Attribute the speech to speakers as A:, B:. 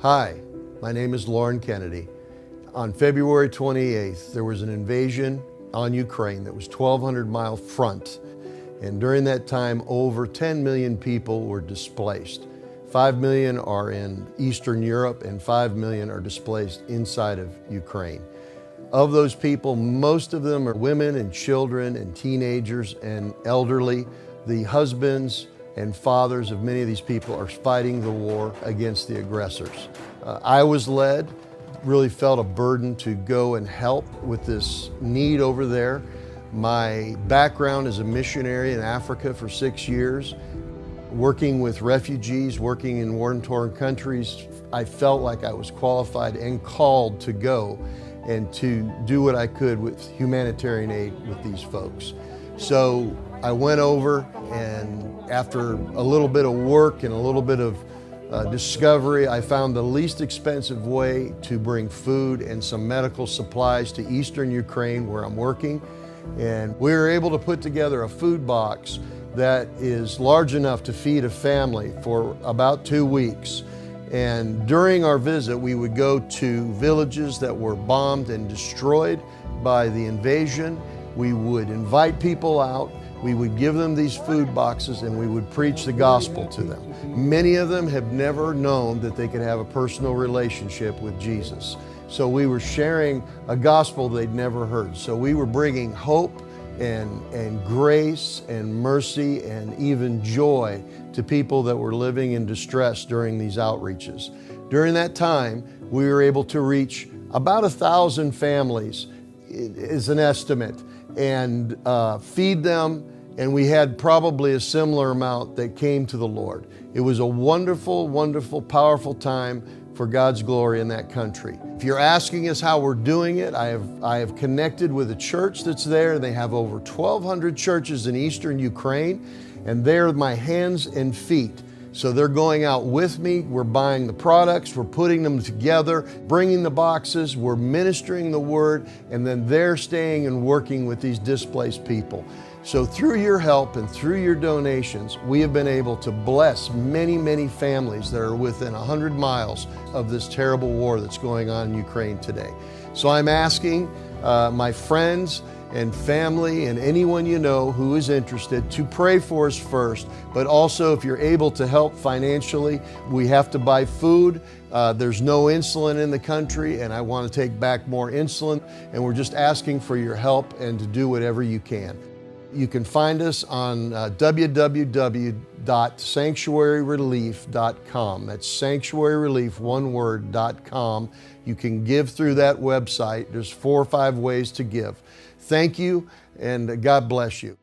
A: Hi, my name is Lauren Kennedy. On February 28th, there was an invasion on Ukraine that was 1,200-mile front. And during that time, over 10 million people were displaced. 5 million are in Eastern Europe and 5 million are displaced inside of Ukraine. Of those people, most of them are women and children and teenagers and elderly. The husbands and fathers of many of these people are fighting the war against the aggressors. I was led, really felt a burden to go and help with this need over there. My background as a missionary in Africa for 6 years, working with refugees, working in war-torn countries, I felt like I was qualified and called to go and to do what I could with humanitarian aid with these folks. So I went over, and after a little bit of work and a little bit of discovery, I found the least expensive way to bring food and some medical supplies to Eastern Ukraine where I'm working. And we were able to put together a food box that is large enough to feed a family for about 2 weeks. And during our visit, we would go to villages that were bombed and destroyed by the invasion. We would invite people out. We would give them these food boxes and we would preach the gospel to them. Many of them have never known that they could have a personal relationship with Jesus. So we were sharing a gospel they'd never heard. So we were bringing hope and grace and mercy and even joy to people that were living in distress during these outreaches. During that time, we were able to reach about 1,000 families, is an estimate, and feed them, and we had probably a similar amount that came to the Lord. It was a wonderful, wonderful, powerful time for God's glory in that country. If you're asking us how we're doing it, I have connected with a church that's there. They have over 1,200 churches in Eastern Ukraine, and they're my hands and feet. So they're going out with me, we're buying the products, we're putting them together, bringing the boxes, we're ministering the word, and then they're staying and working with these displaced people. So through your help and through your donations, we have been able to bless many, many families that are within 100 miles of this terrible war that's going on in Ukraine today. So I'm asking my friends and family and anyone you know who is interested to pray for us first, but also if you're able to help financially. We have to buy food. There's no insulin in the country, and I want to take back more insulin, and we're just asking for your help and to do whatever you can. You can find us on www.sanctuaryrelief.com. That's sanctuaryrelief, one word.com. You can give through that website. There's 4 or 5 ways to give. Thank you, and God bless you.